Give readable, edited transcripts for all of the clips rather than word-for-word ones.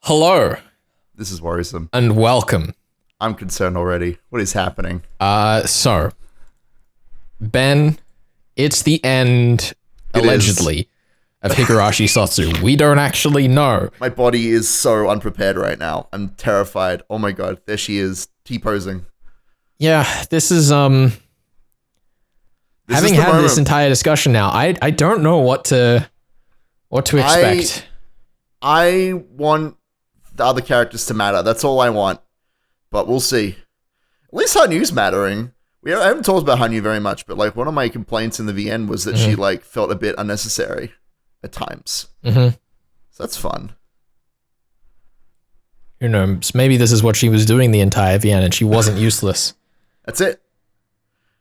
Hello This is worrisome. and welcome. I'm concerned already. What is happening? So, Ben, it's the end, It allegedly, of Higurashi SOTSU. We don't actually know. My body is so unprepared right now. I'm terrified. Oh my god, there she is, T-posing. Yeah, this is, having had this entire discussion now, I don't know what to expect. I want the other characters to matter. That's all I want. But we'll see. At least Hanu's mattering. I haven't talked about Hanu very much, but like one of my complaints in the VN was that she like felt a bit unnecessary at times. So that's fun. Who knows? Maybe this is what she was doing the entire VN and she wasn't useless. That's it.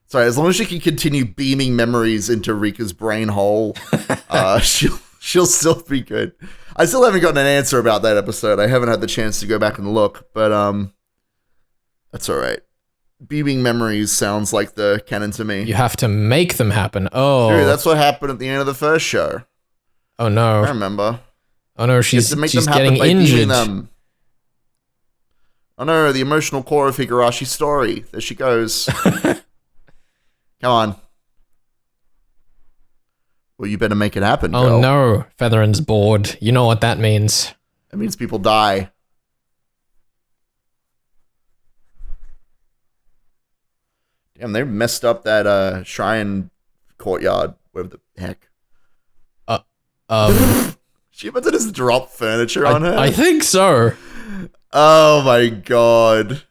Sorry, as long as she can continue beaming memories into Rika's brain hole, she'll still be good. I still haven't gotten an answer about that episode. I haven't had the chance to go back and look, but that's all right. Beaming memories sounds like the canon to me. You have to make them happen. Oh, dude, that's what happened at the end of the first show. Oh no! I remember. Oh no, she's getting injured. Them. Oh no, the emotional core of Higurashi's story. There she goes. Come on. Well, you better make it happen, girl. Oh no, Featherin's bored. You know what that means. That means people die. Damn, they messed up that shrine courtyard. Whatever the heck. She about to just drop furniture on her? I think so. Oh my god.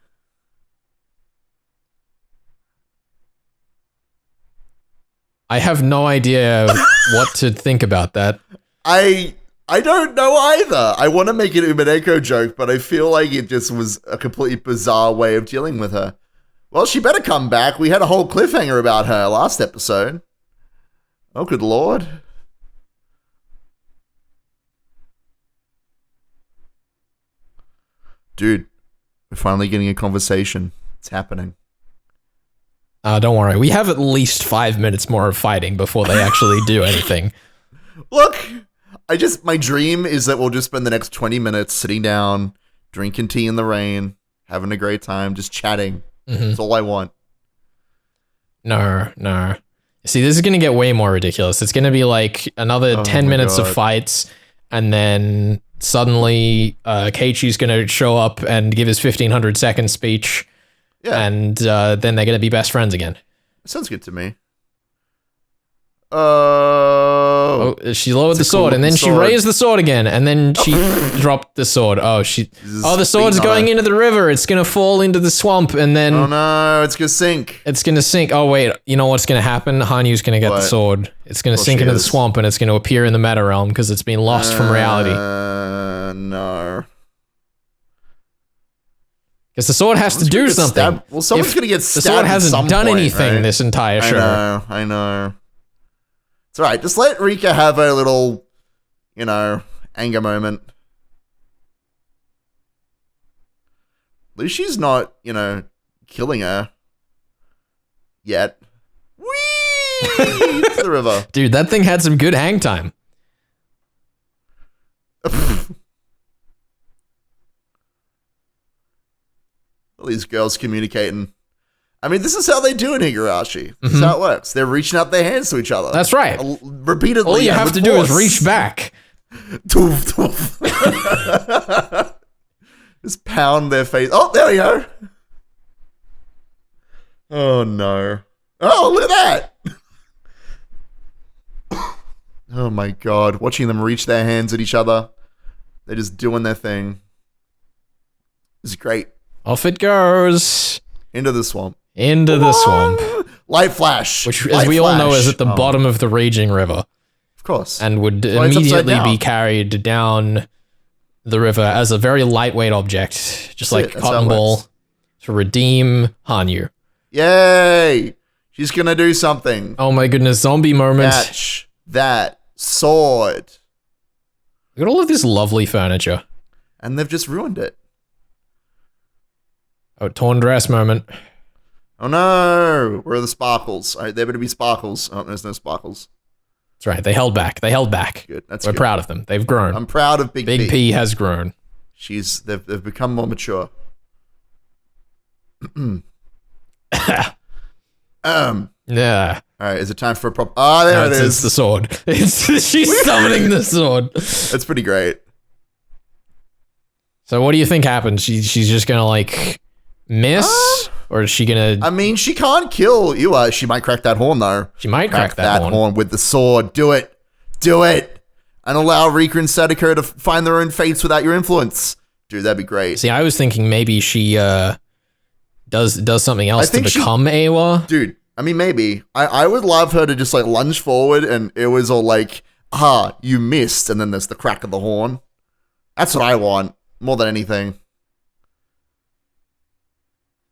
I have no idea what to think about that. I don't know either. I want to make an Umineko joke, but I feel like it just was a completely bizarre way of dealing with her. Well, she better come back. We had a whole cliffhanger about her last episode. Oh, good lord. Dude, we're finally getting a conversation. It's happening. Don't worry. We have at least 5 minutes more of fighting before they actually do anything. Look, my dream is that we'll just spend the next 20 minutes sitting down, drinking tea in the rain, having a great time, just chatting. That's all I want. No. See, this is going to get way more ridiculous. It's going to be like another 10 minutes of fights, and then suddenly Keiichi's going to show up and give his 1500-second speech. Yeah. And then they're going to be best friends again. Sounds good to me. Oh, she lowered the sword, and then she raised the sword again, and then she dropped the sword. Oh, the sword's going into the river. It's going to fall into the swamp, and then... Oh no, it's going to sink. It's going to sink. Oh wait, you know what's going to happen? Hanu's going to get the sword. It's going to sink into the swamp, and it's going to appear in the meta realm because it's been lost from reality. No. Because the sword has to do something. Well, someone's going to get stabbed. The sword hasn't done anything this entire show. I know. It's alright, just let Rika have her little, anger moment. At least she's not, killing her. Yet. Whee! To the river. Dude, that thing had some good hang time. All these girls communicating. I mean, this is how they do in Higurashi. This is how it works. They're reaching out their hands to each other. That's right. Repeatedly. All you have to do is reach back. Just pound their face. Oh, there we go. Oh, no. Oh, look at that. Oh, my God. Watching them reach their hands at each other. They're just doing their thing. It's great. Off it goes. Into the swamp. Into the swamp. Light flash. Which, as we all know, is at the bottom of the raging river. Of course. And would immediately be carried down the river as a very lightweight object, just like a cotton ball, to redeem Hanu. Yay! She's gonna do something. Oh my goodness, zombie moment. Catch that sword. Look at all of this lovely furniture. And they've just ruined it. Oh, torn dress moment. Oh no! Where are the sparkles? All right, there better be sparkles. Oh, there's no sparkles. That's right. They held back. They held back. Good. We're proud of them. They've grown. I'm proud of Big P. Big P has grown. They've become more mature. Yeah. All right, is it time for a prop? Ah, there it is. It's the sword. She's summoning the sword. That's pretty great. So what do you think happens? She's just gonna like miss, or is she gonna? I mean, she can't kill you. She might crack that horn though. She might crack that horn with the sword. Do it, and allow Rika and Sadako to find their own fates without your influence. Dude, that'd be great. See, I was thinking maybe she does something else to become Awa. Dude, I mean, maybe. I would love her to just like lunge forward and it was all like, you missed, and then there's the crack of the horn. That's what I want more than anything.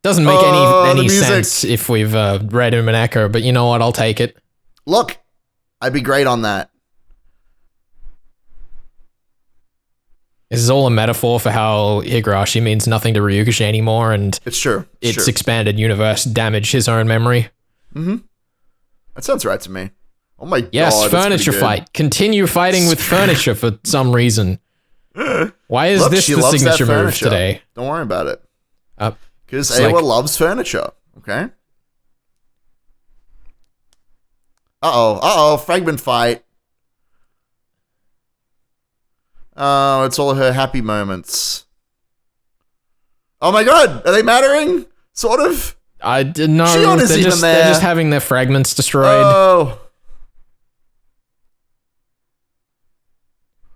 Doesn't make any sense if we've read Umineko, but you know what? I'll take it. Look, I'd be great on that. This is all a metaphor for how Higurashi means nothing to Ryukashi anymore, and it's true. Its expanded universe damaged his own memory. Mm-hmm. That sounds right to me. Oh my god. Yes, furniture fight. Continue fighting with furniture for some reason. Why is this the signature move today? Don't worry about it. Because Awa loves furniture, okay? Uh-oh, fragment fight. Oh, it's all her happy moments. Oh my god, are they mattering? Sort of? I didn't know. They're just having their fragments destroyed. Oh.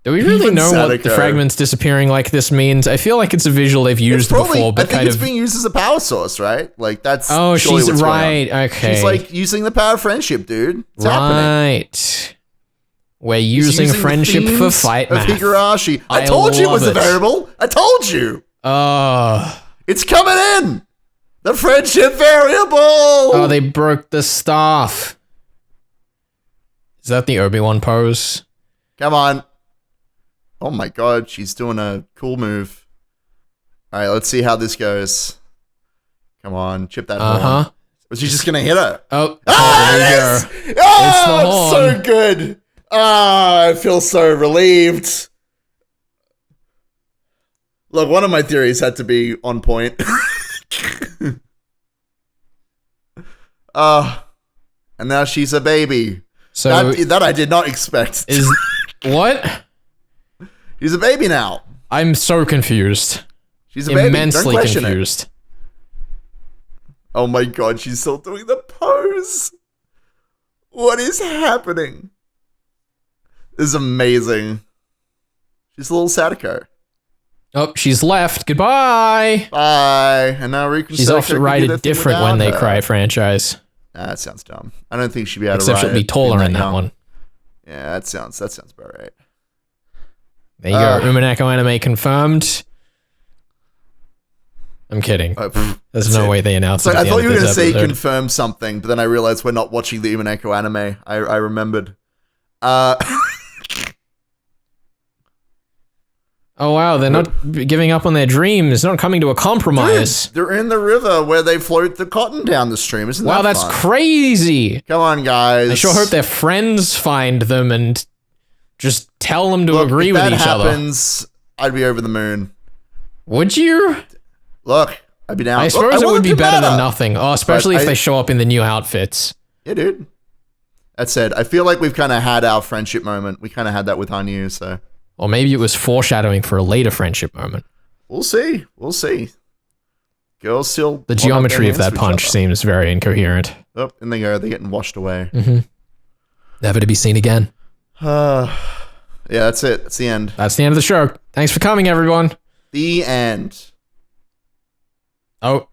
Do we really know what the fragments disappearing like this means? I feel like it's a visual they've used before, but I think it's being used as a power source, right? Like that's she's right. Okay. She's like using the power of friendship, dude. It's happening. We're using friendship for fight math. Higurashi. I told you it was a variable. I told you. It's coming in. The friendship variable. Oh, they broke the staff. Is that the Obi-Wan pose? Come on. Oh my god, she's doing a cool move. All right, let's see how this goes. Come on, chip that horn. Was she just gonna hit her? There you go. It's the horn. So good. I feel so relieved. Look, one of my theories had to be on point. And now she's a baby. So that I did not expect. What? She's a baby now. I'm so confused. She's a baby. Immensely confused. Oh my god, she's still doing the pose. What is happening? This is amazing. She's a little Sadako. Oh, she's left. Goodbye. Bye. And now Riku. She's off to write a different When They Cry franchise. Nah, that sounds dumb. I don't think she'd be able to write. Except she'll be taller in that one. Yeah, that sounds about right. There you go. Umineko anime confirmed. I'm kidding. There's no way they announced it. I thought you were going to say confirm something, but then I realized we're not watching the Umineko anime. I remembered. Oh wow, they're not giving up on their dreams. They're not coming to a compromise. Dude, they're in the river where they float the cotton down the stream. Isn't that fun? Wow, that's crazy. Come on, guys. I sure hope their friends find them and just tell them to agree with each other. If that happens, I'd be over the moon. Would you? Look, I'd be down. I suppose it would be better than nothing. Oh, especially if they show up in the new outfits. Yeah, dude. That said, I feel like we've kind of had our friendship moment. We kind of had that with Hanyu, so... Or maybe it was foreshadowing for a later friendship moment. We'll see. We'll see. Girls still... The geometry of that punch seems very incoherent. Oh, and they go. They're getting washed away. Mm-hmm. Never to be seen again. Yeah, that's it. That's the end. That's the end of the show. Thanks for coming, everyone. The end. Oh.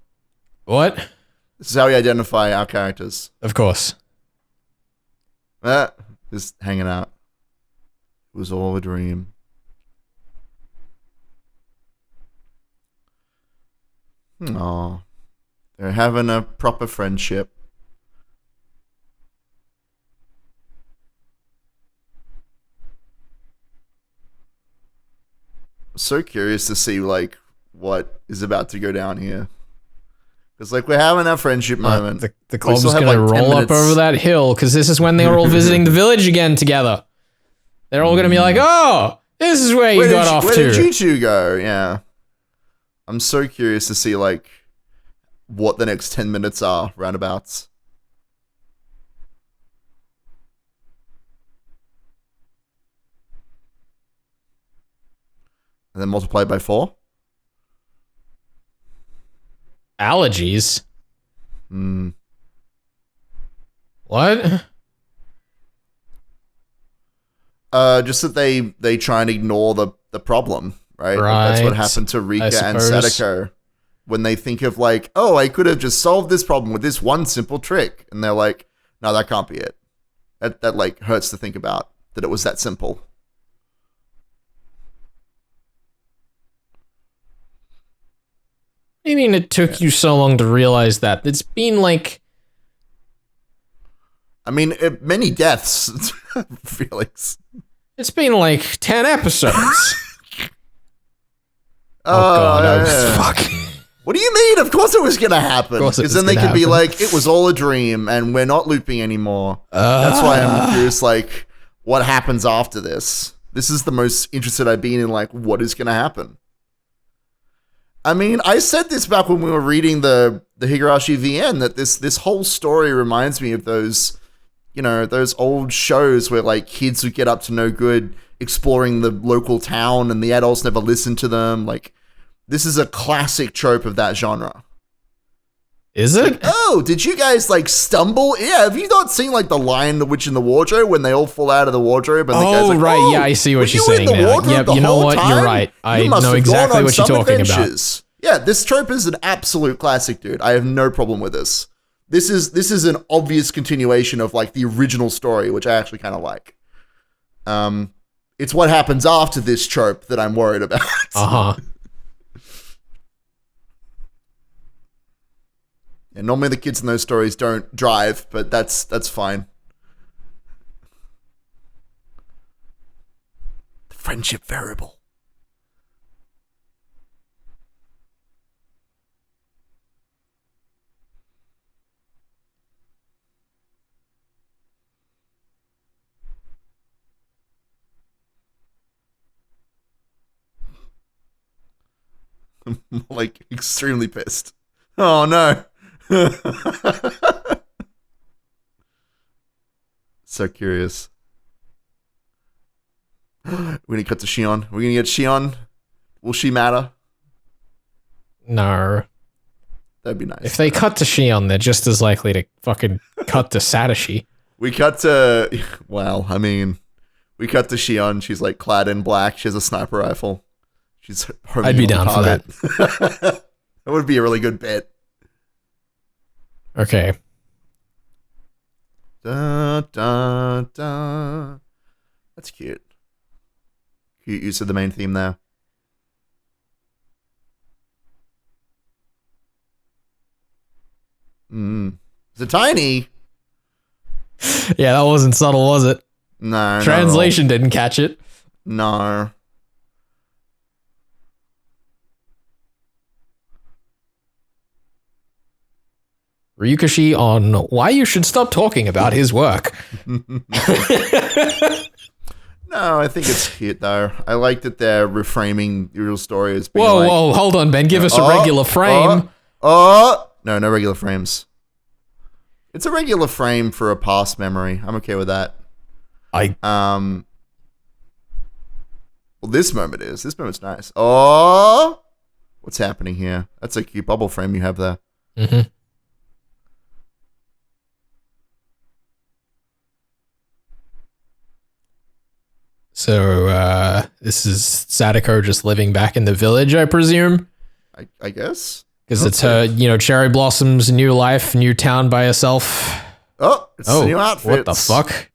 What? This is how we identify our characters. Of course. Just hanging out. It was all a dream. Aw. They're having a proper friendship. I'm so curious to see, like, what is about to go down here. Because, like, we're having our friendship moment. The club's going to roll up over that hill, because this is when they were all visiting the village again together. They're all going to be like, oh, This is where you got off to. Where did you two go? Yeah. I'm so curious to see, like, what the next 10 minutes are, roundabouts. And then multiply by 4? Allergies? What? Just that they try and ignore the problem, right? Like, that's what happened to Rika and Sadako. When they think of, like, oh, I could have just solved this problem with this one simple trick. And they're like, no, that can't be it. That like, hurts to think about, that it was that simple. What do you mean it took you so long to realize that? It's been, like... I mean, many deaths, Felix. It's been, like, 10 episodes. Fuck. What do you mean? Of course it was going to happen. Because then they could be like, it was all a dream and we're not looping anymore. That's why I'm curious, like, what happens after this? This is the most interested I've been in, like, what is going to happen? I mean, I said this back when we were reading the Higurashi VN, that this whole story reminds me of those, you know, those old shows where, like, kids would get up to no good exploring the local town and the adults never listened to them. Like, this is a classic trope of that genre. Is it? Like, oh, did you guys, like, stumble? Yeah, have you not seen, like, The Lion, the Witch, and the Wardrobe when they all fall out of the wardrobe? And the guy's like, right, yeah, I see what you're saying now. Yep, you know what? You're right. I know exactly what you're talking about. Yeah, this trope is an absolute classic, dude. I have no problem with this. This is an obvious continuation of, like, the original story, which I actually kind of like. It's what happens after this trope that I'm worried about. And normally the kids in those stories don't drive, but that's fine. The friendship variable. I'm, like, extremely pissed. Oh no. So curious. We're gonna cut to Shion. We're gonna get Shion. Will she matter? No. That'd be nice. If they cut to Shion, they're just as likely to fucking cut to Satoshi. We cut to... Well, I mean... We cut to Shion. She's, like, clad in black. She has a sniper rifle. She's... I'd be down for that. That would be a really good bit. Okay. Da, da, da. That's cute. Cute use of the main theme there. Is it tiny? Yeah, that wasn't subtle, was it? No. Translation didn't catch it. No. Ryukashi on why you should stop talking about his work. No, I think it's cute though. I like that they're reframing the real story as being whoa, hold on, Ben. Give us a regular frame. No regular frames. It's a regular frame for a past memory. I'm okay with that. Well, this moment is. This moment's nice. Oh, what's happening here? That's a cute bubble frame you have there. Mm-hmm. So, this is Sadako just living back in the village, I presume? I guess. Because it's her, Cherry Blossom's new life, new town by herself. Oh, it's new outfits. What the fuck?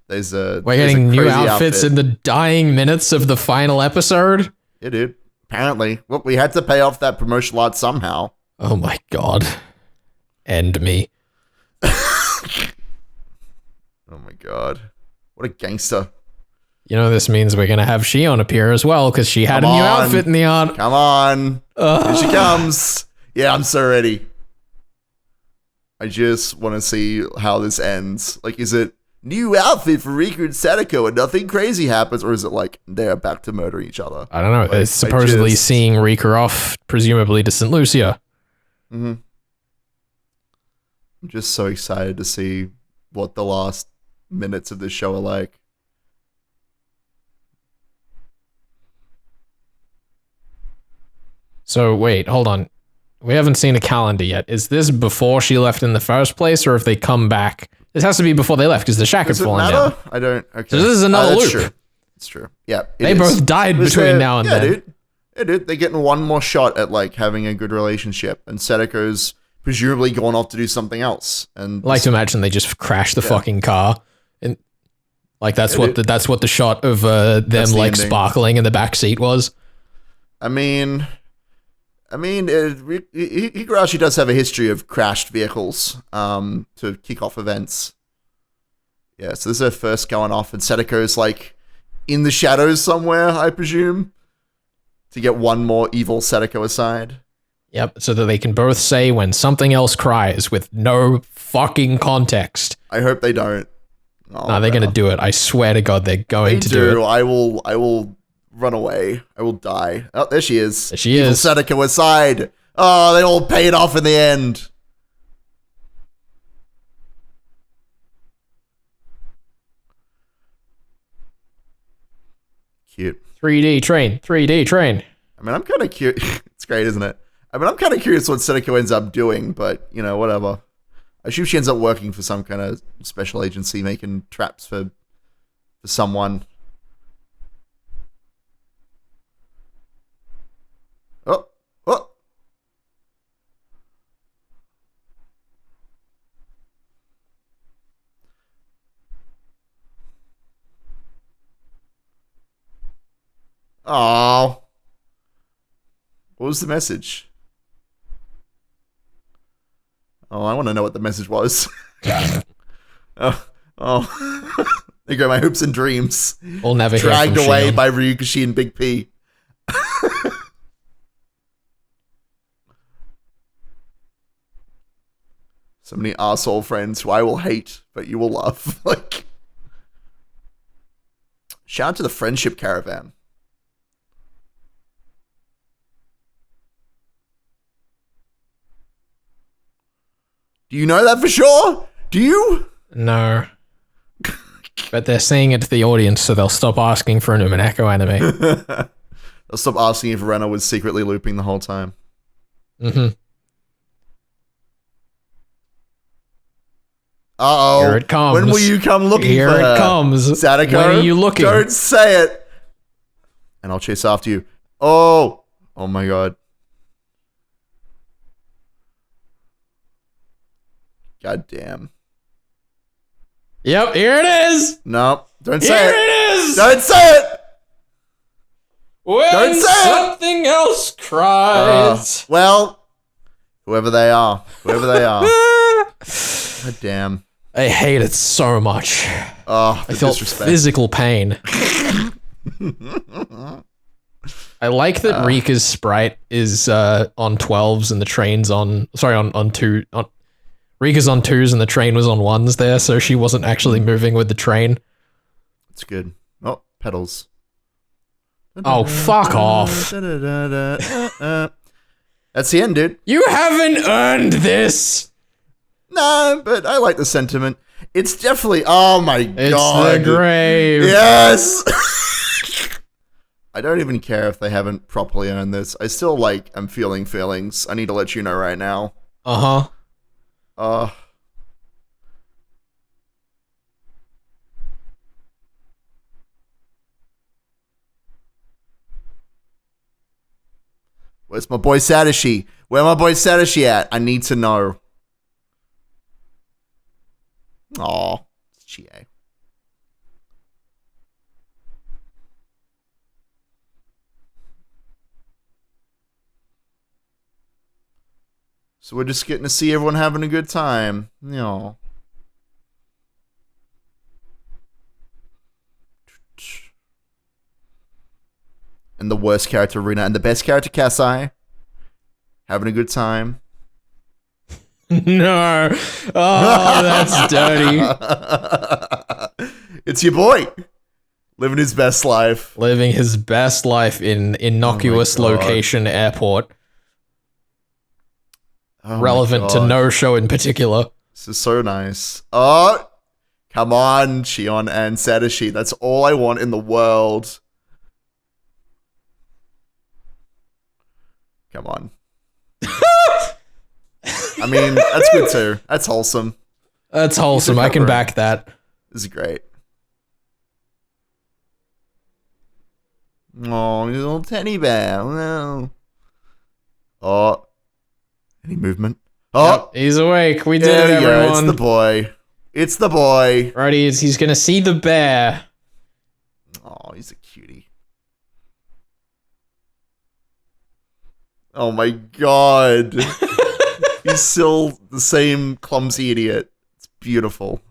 We're getting new outfits in the dying minutes of the final episode? Yeah, dude. Apparently. Well, we had to pay off that promotional art somehow. Oh my god. End me. Oh my god. What a gangster. This means we're going to have Shion appear as well, because she had a new outfit in the art. Come on. Here she comes. Yeah, I'm so ready. I just want to see how this ends. Like, is it new outfit for Rika and Sadako and nothing crazy happens? Or is it like they're back to murdering each other? I don't know. Like, It's supposedly seeing Rika off, presumably to St. Lucia. Mm-hmm. I'm just so excited to see what the last minutes of this show are like. So wait, hold on. We haven't seen a calendar yet. Is this before she left in the first place, or if they come back? This has to be before they left because the shack had fallen down. I don't. Okay. So this is another loop. True. It's true. Yeah. They both died between now and then. Dude. Yeah, dude. They're getting one more shot at like having a good relationship, and Sadako's presumably gone off to do something else. And I like to imagine they just crashed the fucking car, and like that's what the shot of them like sparkling in the back seat was. I mean, Higurashi does have a history of crashed vehicles to kick off events. Yeah, so this is her first going off, and Sadako's like in the shadows somewhere, I presume, to get one more evil Sadako aside. Yep, so that they can both say when something else cries with no fucking context. I hope they don't. Oh, no, they're going to do it. I swear to God, they're going to do it. I will run away. I will die. Oh, there she is. There she is. Sadako aside. Oh, they all paid off in the end. Cute. 3D train. I mean, I'm kind of curious. It's great, isn't it? I mean, I'm kind of curious what Sadako ends up doing, but, you know, whatever. I assume she ends up working for some kind of special agency making traps for someone. Oh. Oh. What was the message? Oh, I want to know what the message was. oh. There go my hopes and dreams. We'll never hear dragged from away Shion. by Ryukishi and Big P. So many arsehole friends who I will hate, but you will love. Like, shout out to the friendship caravan. Do you know that for sure? Do you? No. But they're saying it to the audience, so they'll stop asking for an Umineko anime. They'll stop asking if Rena was secretly looping the whole time. Mm-hmm. Uh-oh. Here it comes. When will you come looking Here for her? it comes. Sadako, when are you looking? Don't say it. And I'll chase after you. Oh. Oh my god. God damn. Yep, here it is. No, don't say it. Here it is. Don't say it. When don't say something else cries. Well, whoever they are. God damn. I hate it so much. Oh, I felt disrespect. physical pain. I like that Rika's sprite is on 12s and the train's on... Sorry, on 2... Rika's on 2s and the train was on 1s there, so she wasn't actually moving with the train. It's good. Oh, pedals. Oh, fuck off. That's the end, dude. You haven't earned this! Nah, but I like the sentiment. It's definitely... Oh my god. It's the grave. Yes! I don't even care if they haven't properly earned this. I still, like, am feeling feelings. I need to let you know right now. Uh-huh. Where's my boy Satoshi? Where my boy Satoshi at? I need to know. Aw, it's Chie. So we're just getting to see everyone having a good time. No. And the worst character, Rina, and the best character, Kasai. Having a good time. No. Oh, that's dirty. It's your boy. Living his best life. Living his best life in innocuous location airport. Relevant to no show in particular. This is so nice. Oh, come on, Shion and Satoshi. That's all I want in the world. Come on. I mean, that's good too. That's wholesome. That's wholesome. I can back that. This is great. Oh, little teddy bear. No. Oh. Any movement? Oh. Yep, he's awake. We did it, everyone. It's the boy. It's the boy. Right, he's going to see the bear. Oh, he's a cutie. Oh my god. He's still the same clumsy idiot. It's beautiful.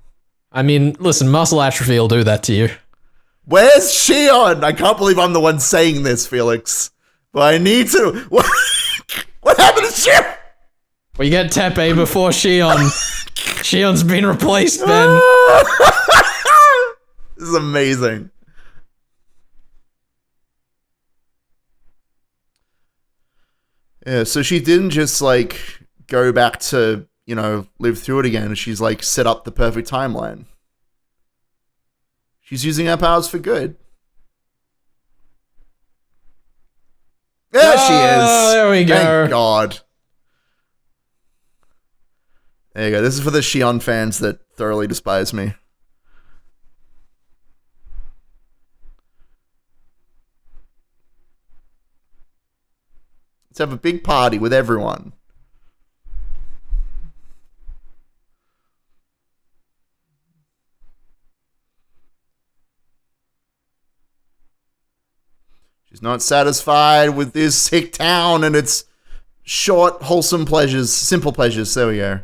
I mean, listen, muscle atrophy will do that to you. Where's Shion? I can't believe I'm the one saying this, Felix. But I need to. What happened to Shion? We get Tepe before Shion. Shion's been replaced, Ben. This is amazing. Yeah, so she didn't just, like, go back to, you know, live through it again. She's, like, set up the perfect timeline. She's using her powers for good. There she is. There we go. Thank God. There you go. This is for the Shion fans that thoroughly despise me. Let's have a big party with everyone. She's not satisfied with this sick town and its short, wholesome pleasures, simple pleasures. There we go.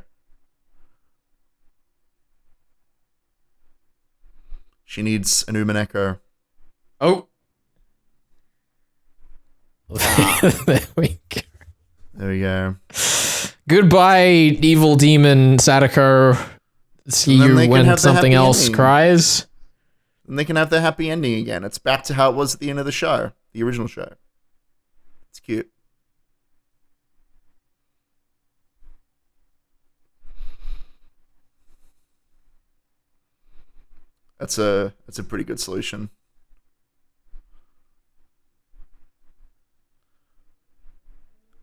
She needs an Umaneko. Oh. There we go. There we go. Goodbye, evil demon Sadako. See you when something else cries. And they can have their happy ending again. It's back to how it was at the end of the show. The original show. It's cute. That's a pretty good solution.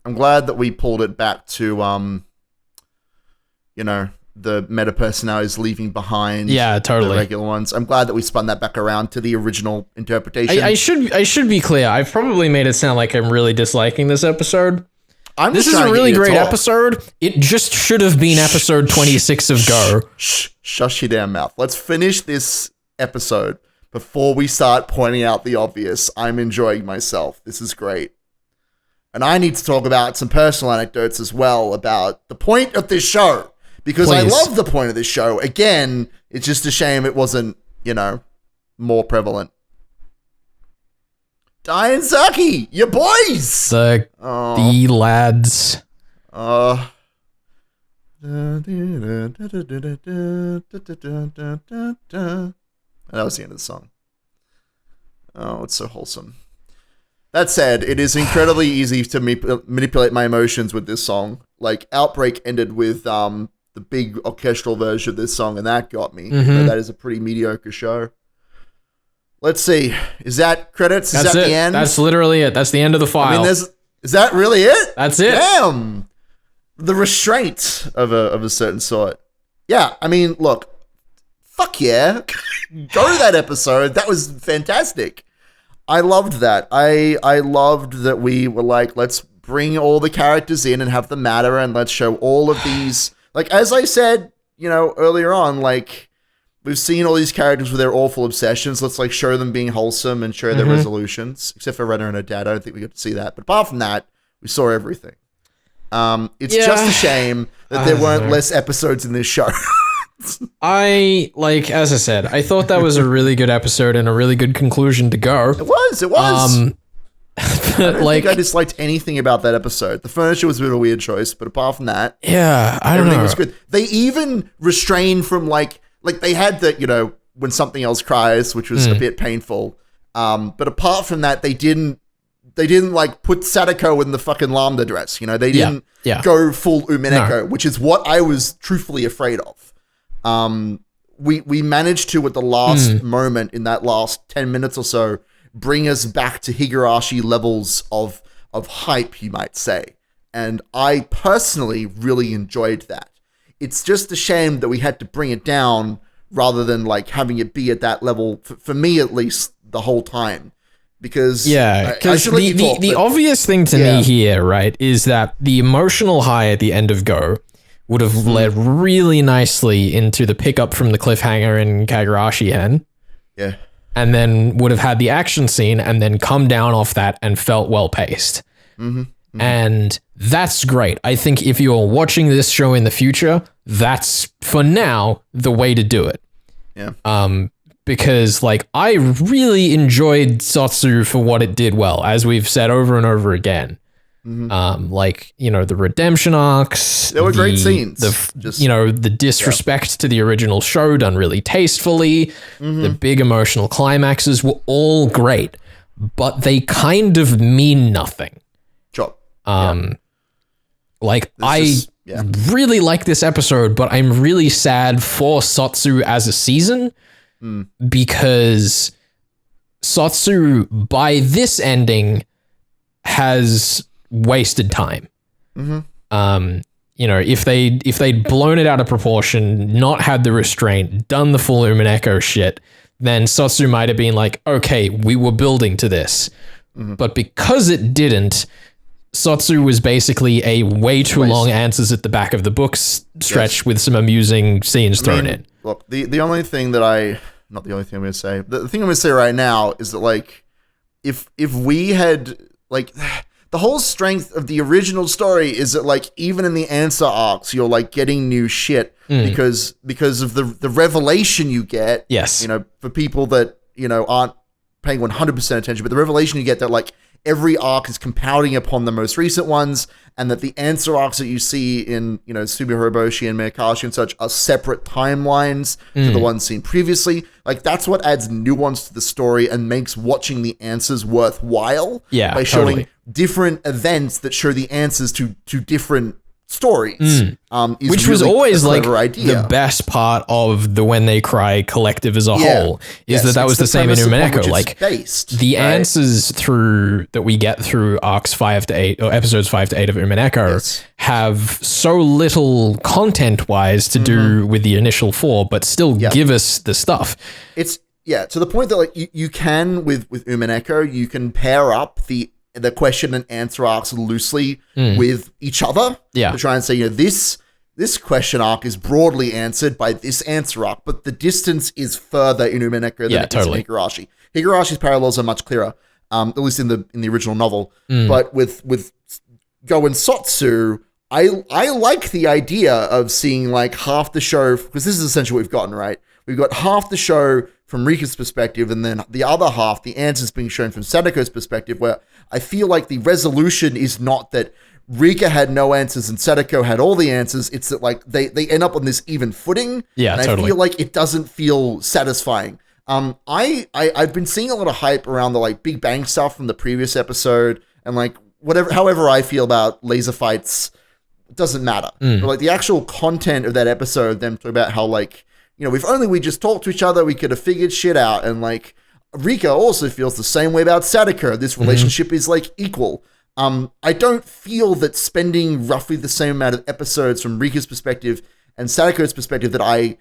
I'm glad that we pulled it back to you know, the meta personalities leaving behind the regular ones. I'm glad that we spun that back around to the original interpretation. I should be clear. I've probably made it sound like I'm really disliking this episode. This is a really great episode. It just should have been episode 26 of Go. Shush your damn mouth. Let's finish this episode before we start pointing out the obvious. I'm enjoying myself. This is great. And I need to talk about some personal anecdotes as well about the point of this show. Because I love the point of this show. Again, it's just a shame it wasn't, you know, more prevalent. Dai and Saki, your boys! The lads. That was the end of the song. Oh, it's so wholesome. That said, it is incredibly easy to manipulate my emotions with this song. Like, Outbreak ended with the big orchestral version of this song, and that got me. Mm-hmm. That is a pretty mediocre show. Let's see. Is that credits? Is that the end? That's literally it. That's the end of the file. I mean, is that really it? That's it. Damn. The restraint of a certain sort. Yeah, I mean, look. Fuck yeah. Go to that episode. That was fantastic. I loved that. I loved that we were like, let's bring all the characters in and have them matter, and let's show all of these. Like, as I said, you know, earlier on, like, we've seen all these characters with their awful obsessions. Let's, like, show them being wholesome and show their resolutions. Except for Renner and her dad. I don't think we got to see that. But apart from that, we saw everything. It's just a shame that there weren't less episodes in this show. As I said, I thought that was a really good episode and a really good conclusion to Go. It was. I don't think I disliked anything about that episode. The furniture was a bit of a weird choice, but apart from that, I don't know. Everything was good. They even restrained from like they had the, you know, when something else cries, which was a bit painful. But apart from that, they didn't like put Sadako in the fucking lambda dress. You know, they didn't go full Umineko, which is what I was truthfully afraid of. We managed to, at the last moment in that last 10 minutes or so, bring us back to Higurashi levels of hype, you might say. And I personally really enjoyed that. It's just a shame that we had to bring it down rather than like having it be at that level, for me at least, the whole time. Because the obvious thing to me here, right, is that the emotional high at the end of Go would have led really nicely into the pickup from the cliffhanger in Kagurashi Hen. Yeah. And then would have had the action scene and then come down off that and felt well paced. And that's great. I think if you're watching this show in the future, that's, for now, the way to do it. Yeah. Because like I really enjoyed SOTSU for what it did well, as we've said over and over again. Like, you know, the redemption arcs. There were great scenes. The disrespect to the original show done really tastefully. The big emotional climaxes were all great, but they kind of mean nothing. Sure. Like I really like this episode, but I'm really sad for SOTSU as a season because SOTSU by this ending has wasted time. You know, if they'd blown it out of proportion, not had the restraint, done the full Umineko shit, then SOTSU might have been like, okay, we were building to this. But because it didn't, SOTSU was basically a way too long answers at the back of the books stretch with some amusing scenes thrown in. Look, the only thing that not the only thing I'm going to say, the thing I'm going to say right now is that like, if we had like, the whole strength of the original story is that like, even in the answer arcs, you're like getting new shit because of the revelation you get. Yes. You know, for people that, you know, aren't paying 100% attention, but the revelation you get that like, every arc is compounding upon the most recent ones, and that the answer arcs that you see in, you know, Tsubihoroboshi and Meikashi and such are separate timelines to the ones seen previously. Like, that's what adds nuance to the story and makes watching the answers worthwhile. Yeah, by showing different events that show the answers to different stories. Which was really always like idea. the best part of the When They Cry collective as a whole is that was the same in Umineko. Like the answers that we get through arcs 5 to 8 or episodes 5 to 8 of Umineko have so little content wise to do with the initial 4, but still give us the stuff. It's to the point that like you can with Umineko, you can pair up the question and answer arcs loosely with each other to try and say, you know, this question arc is broadly answered by this answer arc, but the distance is further in Umineko than it is in Higurashi. Higurashi's parallels are much clearer, at least in the original novel. But with Go and SOTSU, I like the idea of seeing like half the show, because this is essentially what we've gotten, right? We've got half the show from Rika's perspective, and then the other half, the answers being shown from Sadako's perspective, where I feel like the resolution is not that Rika had no answers and Sadako had all the answers. It's that like they end up on this even footing. Yeah, and I feel like it doesn't feel satisfying. I've been seeing a lot of hype around the like Big Bang stuff from the previous episode, and like however I feel about laser fights, it doesn't matter. But like the actual content of that episode, them talking about how like, you know, if only we just talked to each other, we could have figured shit out. And like, Rika also feels the same way about Sadako. This relationship is like equal. I don't feel that spending roughly the same amount of episodes from Rika's perspective and Sadako's perspective that I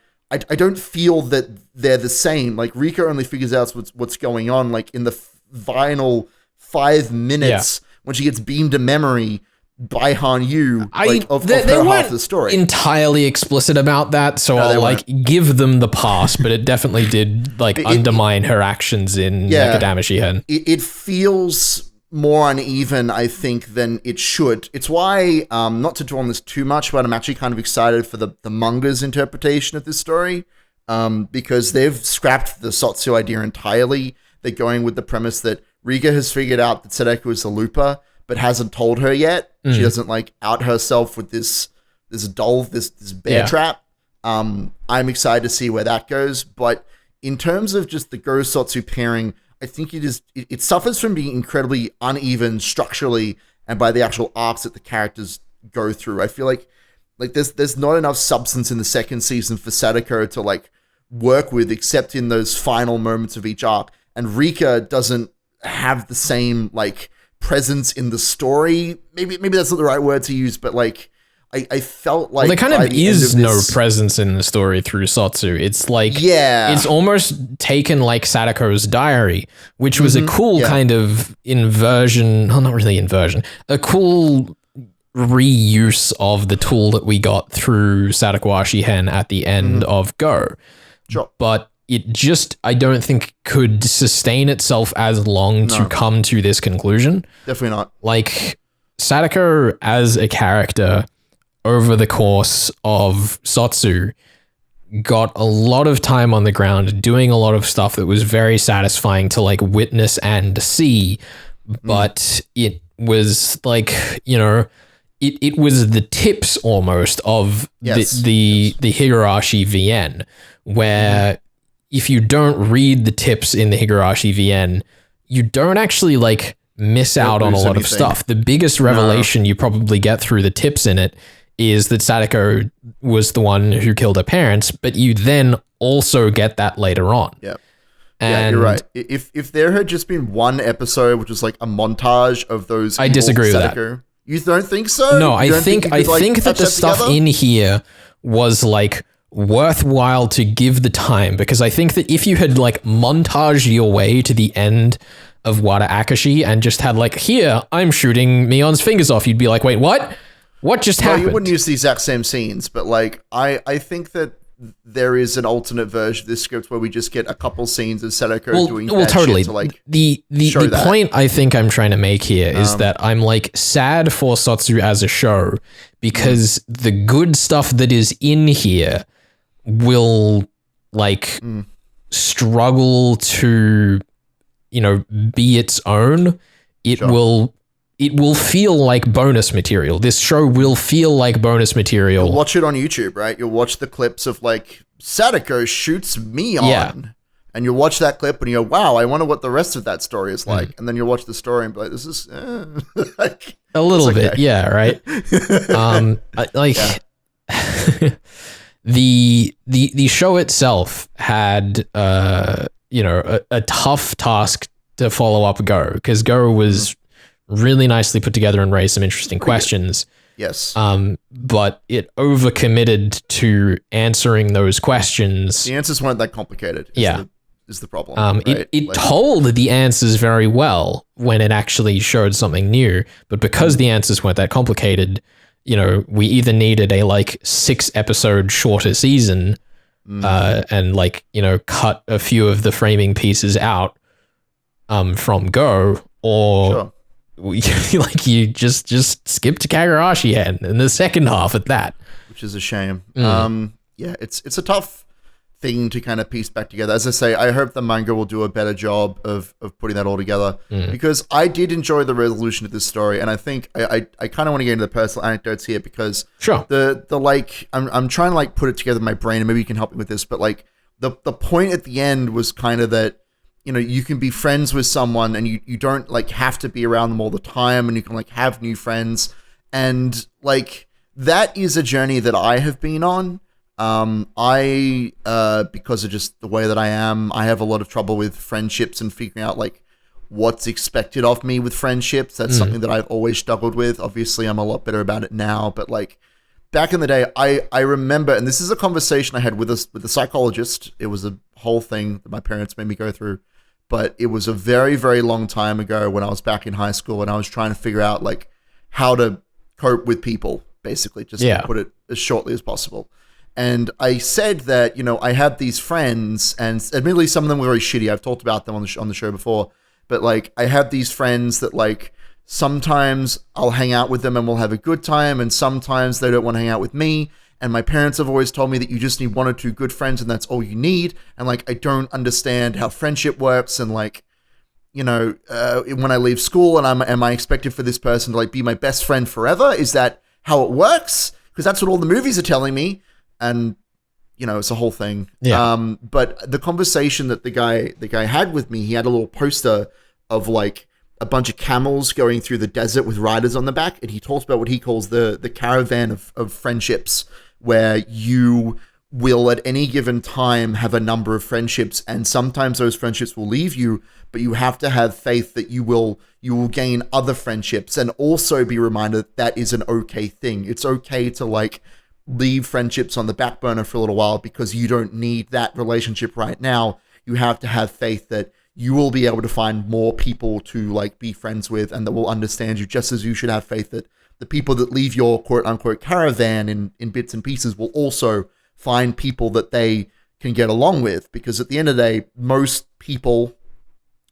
don't feel that they're the same. Like Rika only figures out what's going on like in the final 5 minutes when she gets beamed to memory by Hanyu, like, of her half of the story. Entirely explicit about that, so I'll like give them the pass, but it definitely did like undermine her actions in Akadama Shihen. It feels more uneven, I think, than it should. It's why, not to dwell on this too much, but I'm actually kind of excited for the manga's interpretation of this story, because they've scrapped the SOTSU idea entirely. They're going with the premise that Rika has figured out that Sadako is a looper, but hasn't told her yet. She doesn't like out herself with this doll, this bear trap. I'm excited to see where that goes. But in terms of just the Go-Sotsu pairing, I think it suffers from being incredibly uneven structurally and by the actual arcs that the characters go through. I feel like there's not enough substance in the second season for Sadako to like work with, except in those final moments of each arc. And Rika doesn't have the same like presence in the story. Maybe that's not the right word to use, but like I felt like there kind of is no presence in the story through SOTSU. It's like, it's almost taken like Sadako's diary, which was a cool kind of inversion. Oh, not really inversion. A cool reuse of the tool that we got through Sadakowashi Hen at the end of Go. Sure. But it just, I don't think could sustain itself as long to come to this conclusion. Definitely not. Like, Sadako as a character over the course of SOTSU got a lot of time on the ground doing a lot of stuff that was very satisfying to like witness and see, but it was like, you know, it was the tips almost of the Higurashi VN, where if you don't read the tips in the Higurashi VN, you don't actually like miss out on a lot of stuff. The biggest revelation you probably get through the tips in it is that Sadako was the one who killed her parents, but you then also get that later on. Yeah. Yeah, you're right. If there had just been one episode which was like a montage of those, I disagree with that. You don't think so? No, I think that the stuff in here was like worthwhile to give the time, because I think that if you had like montaged your way to the end of Wada Akashi and just had like, here, I'm shooting Mion's fingers off, you'd be like, wait, what? What just happened? You wouldn't use the exact same scenes, but like I think that there is an alternate version of this script where we just get a couple scenes of Sadako doing bad totally. shit to like the point I think I'm trying to make here is that I'm like sad for SOTSU as a show, because the good stuff that is in here will like struggle to, you know, be its own. It will feel like bonus material. This show will feel like bonus material. You'll watch it on YouTube, right? You'll watch the clips of like Sadako shoots Mion. Yeah. And you'll watch that clip and you go, wow, I wonder what the rest of that story is like. And then you'll watch the story and be like, this is like, a little bit. Yeah. Right. The show itself had, you know, a tough task to follow up Go, because Go was really nicely put together and raised some interesting questions. Yes. But it overcommitted to answering those questions. The answers weren't that complicated. Is the problem. Right? It told the answers very well when it actually showed something new, but because the answers weren't that complicated, you know, we either needed a like 6 episode shorter season, and like, you know, cut a few of the framing pieces out, from Go, or like you just skip to Kagurashi Hen in the second half at that, which is a shame. It's a tough thing to kind of piece back together. As I say, I hope the manga will do a better job of putting that all together, because I did enjoy the resolution of this story, and I think I kind of want to get into the personal anecdotes here, because the like I'm trying to like put it together in my brain, and maybe you can help me with this, but like the point at the end was kind of that, you know, you can be friends with someone and you don't like have to be around them all the time, and you can like have new friends. And like, that is a journey that I have been on. Because of just the way that I am, I have a lot of trouble with friendships and figuring out like what's expected of me with friendships. That's something that I've always struggled with. Obviously, I'm a lot better about it now, but like back in the day, I remember, and this is a conversation I had with a psychologist. It was a whole thing that my parents made me go through. But it was a very, very long time ago when I was back in high school, and I was trying to figure out like how to cope with people, basically, just to put it as shortly as possible. And I said that, you know, I had these friends, and admittedly some of them were very shitty. I've talked about them on the show before, but like I have these friends that like sometimes I'll hang out with them and we'll have a good time, and sometimes they don't want to hang out with me. And my parents have always told me that you just need 1 or 2 good friends and that's all you need. And like, I don't understand how friendship works. And like, you know, when I leave school and am I expected for this person to like be my best friend forever? Is that how it works? Because that's what all the movies are telling me. And it's a whole thing. Yeah. But the conversation that the guy had with me, he had a little poster of like a bunch of camels going through the desert with riders on the back, and he talks about what he calls the caravan of friendships, where you will at any given time have a number of friendships, and sometimes those friendships will leave you, but you have to have faith that you will gain other friendships, and also be reminded that is an okay thing. It's okay to like leave friendships on the back burner for a little while because you don't need that relationship right now. You have to have faith that you will be able to find more people to like be friends with and that will understand you, just as you should have faith that the people that leave your quote unquote caravan in bits and pieces will also find people that they can get along with, because at the end of the day, most people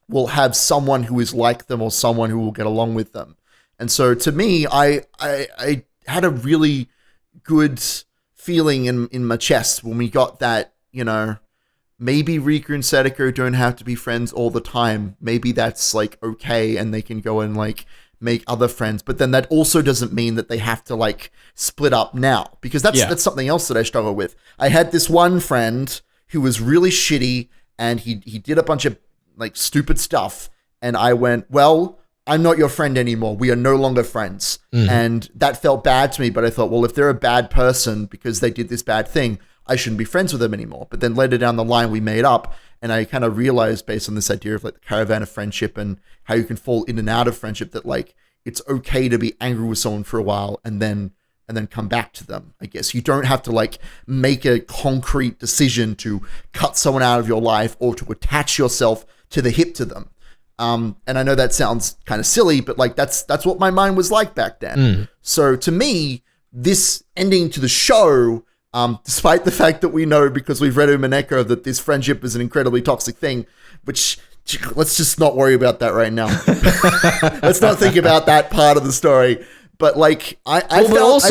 will have someone who is like them or someone who will get along with them. And so to me, I had a really good feeling in my chest when we got that, maybe Riku and Sadako don't have to be friends all the time. Maybe that's like okay, and they can go and like make other friends. But then that also doesn't mean that they have to like split up now, because that's something else that I struggle with. I had this one friend who was really shitty, and he did a bunch of like stupid stuff, and I went, well, I'm not your friend anymore. We are no longer friends. And that felt bad to me, but I thought, well, if they're a bad person because they did this bad thing, I shouldn't be friends with them anymore. But then later down the line, we made up, and I kind of realized, based on this idea of like the caravan of friendship and how you can fall in and out of friendship, that like it's okay to be angry with someone for a while and then come back to them. I guess you don't have to like make a concrete decision to cut someone out of your life or to attach yourself to the hip to them. And I know that sounds kind of silly, but like that's what my mind was like back then. So to me, this ending to the show, despite the fact that we know, because we've read Umineko, that this friendship is an incredibly toxic thing, which let's just not worry about that right now. Let's not think about that part of the story. But like, I felt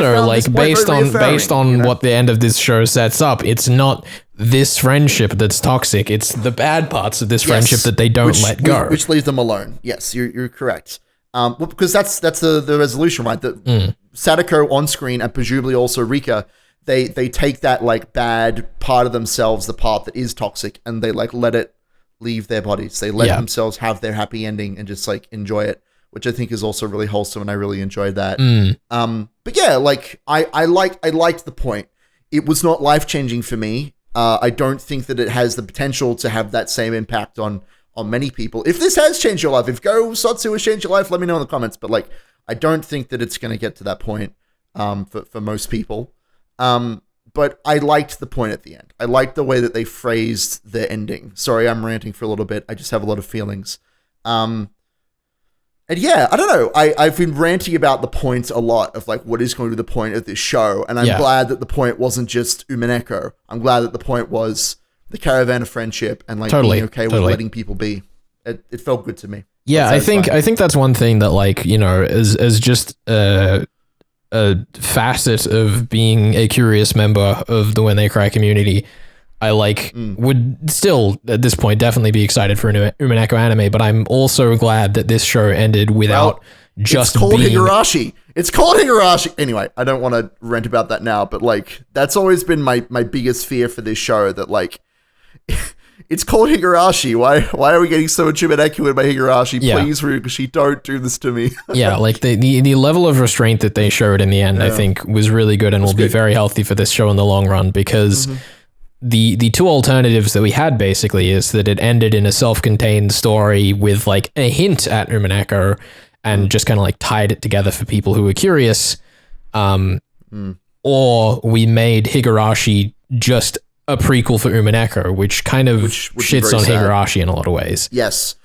based on what the end of this show sets up, it's not this friendship that's toxic. It's the bad parts of this friendship that they don't let go, which leaves them alone. Yes, you're correct. Well, because that's the resolution, right? That Sadako on screen, and presumably also Rika, they take that like bad part of themselves, the part that is toxic, and they like let it leave their bodies. They let themselves have their happy ending and just like enjoy it, which I think is also really wholesome, and I really enjoyed that. But yeah, like I liked the point. It was not life-changing for me. I don't think that it has the potential to have that same impact on many people. If this has changed your life, if Go SOTSU has changed your life, let me know in the comments. But like, I don't think that it's going to get to that point for most people. But I liked the point at the end. I liked the way that they phrased the ending. Sorry, I'm ranting for a little bit. I just have a lot of feelings. And yeah, I don't know. I've been ranting about the point a lot of like what is going to be the point of this show. And I'm glad that the point wasn't just Umineko. I'm glad that the point was the caravan of friendship and like being okay with letting people be. It felt good to me. Yeah, I think that's one thing that like, as just a facet of being a curious member of the When They Cry community, I like would still at this point definitely be excited for an Umineko anime, but I'm also glad that this show ended without just being... Higurashi. It's called Higurashi. Anyway, I don't want to rant about that now, but like that's always been my biggest fear for this show, that like it's called Higurashi. Why are we getting so much Umineko in my Higurashi? Please, Higurashi, don't do this to me. Yeah, like the level of restraint that they showed in the end, I think was really good and will be very healthy for this show in the long run, because the two alternatives that we had basically is that it ended in a self-contained story with like a hint at Umineko and just kind of like tied it together for people who were curious, or we made Higurashi just a prequel for Umineko, which kind of shits on Higurashi in a lot of ways. Yes.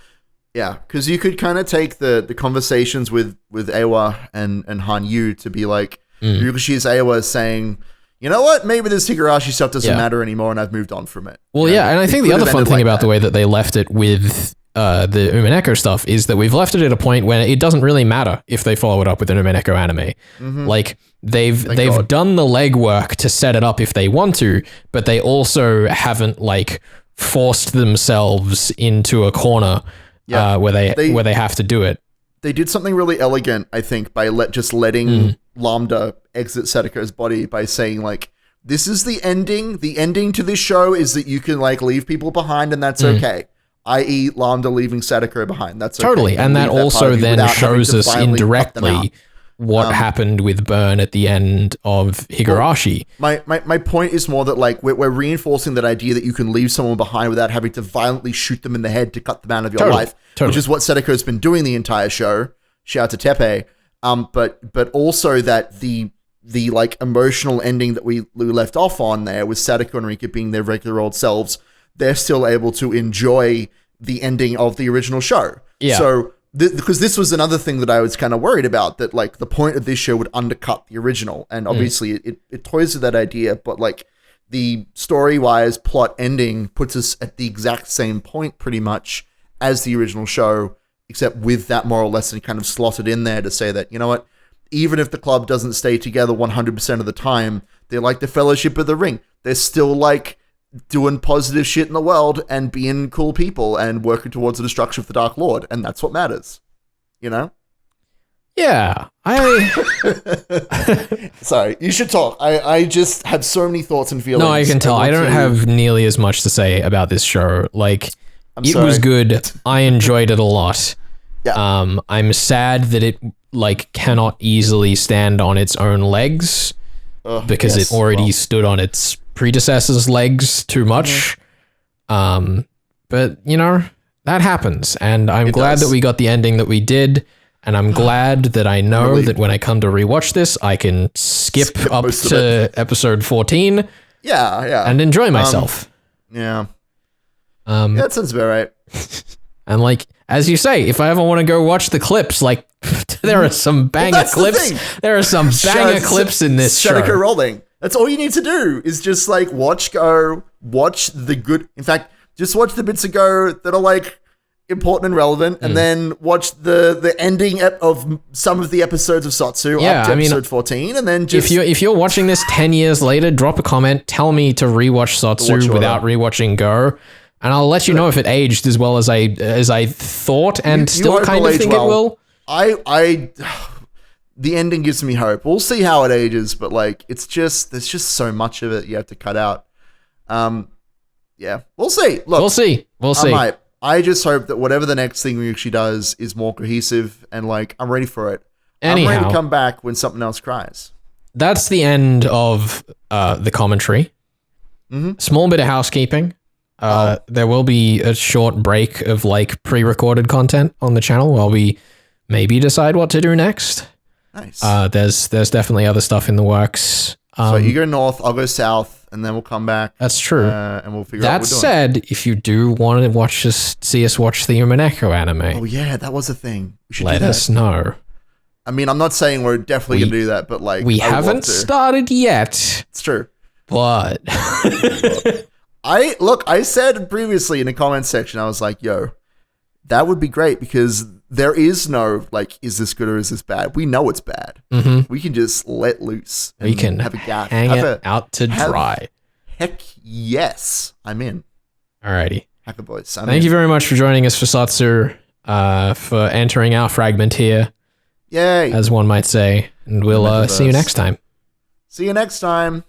Yeah, because you could kind of take the conversations with Ewa and Hanyu to be like, Higurashi's Ewa saying, you know what, maybe this Higurashi stuff doesn't matter anymore and I've moved on from it. Well, and I think the other fun thing about the way that they left it with the Umineko stuff is that we've left it at a point where it doesn't really matter if they follow it up with an Umineko anime. Like they've done the legwork to set it up if they want to, but they also haven't like forced themselves into a corner where they have to do it. They did something really elegant, I think, by just letting Lambda exit Sadako's body by saying like, this is the ending. The ending to this show is that you can like leave people behind, and that's okay. I.e., Lambda leaving Sadako behind. That's okay. Totally, and that also then shows us indirectly what happened with Burn at the end of Higurashi. Well, my point is more that like we're reinforcing that idea that you can leave someone behind without having to violently shoot them in the head to cut them out of your life, which is what Sadako's been doing the entire show. Shout out to Tepe. But also that the like emotional ending that we left off on there with Sadako and Rika being their regular old selves, they're still able to enjoy the ending of the original show. Yeah. So because this was another thing that I was kind of worried about, that like the point of this show would undercut the original, and obviously it toys with that idea, but like the story-wise plot ending puts us at the exact same point pretty much as the original show, except with that moral lesson kind of slotted in there to say that, you know what, even if the club doesn't stay together 100% of the time, they're like the Fellowship of the Ring. They're still like doing positive shit in the world and being cool people and working towards the destruction of the Dark Lord, and that's what matters, you know? Yeah, Sorry, you should talk. I just have so many thoughts and feelings. No, I can tell. I don't have nearly as much to say about this show. Like, it was good. I enjoyed it a lot. Yeah. I'm sad that it like cannot easily stand on its own legs because it already stood on its predecessor's legs too much. But you know, that happens, and I'm glad that we got the ending that we did, and I'm glad that I know that when I come to rewatch this, I can skip up to episode 14 and enjoy myself. Yeah, that sounds about right. And like, as you say, if I ever want to go watch the clips, like there are some banger clips. There are some banger clips in this show. Sadako rolling. That's all you need to do is just like watch the good. In fact, just watch the bits of Go that are like important and relevant, and then watch the ending of some of the episodes of SOTSU up to episode 14, and then just if you're watching this 10 years later, drop a comment, tell me to rewatch SOTSU without rewatching Go, and I'll let you know if it aged as well as I thought, and still kind of think it will. The ending gives me hope. We'll see how it ages, but like there's just so much of it you have to cut out. Yeah, we'll see. Look, we'll see. I just hope that whatever the next thing Ryushi does is more cohesive, and like I'm ready for it. Anyhow, I'm ready to come back when something else cries. That's the end of the commentary. Small bit of housekeeping. There will be a short break of like pre-recorded content on the channel while we maybe decide what to do next. Nice. There's definitely other stuff in the works. So you go north, I'll go south, and then we'll come back. That's true. And we'll figure out what we're doing. That said, if you do want to see us watch the Umineko anime, oh yeah, that was a thing. We should let us know. I mean, I'm not saying we're definitely gonna do that, but like we haven't started yet. It's true, but I said previously in the comments section, I was like, yo, that would be great, because there is no, like, is this good or is this bad? We know it's bad. We can just let loose. We can have a gap. Hang it out to dry. Heck yes. I'm in. Alrighty. Hacker boys. Thank you very much for joining us for SOTSU, for entering our fragment here. Yay. As one might say. And we'll see you next time. See you next time.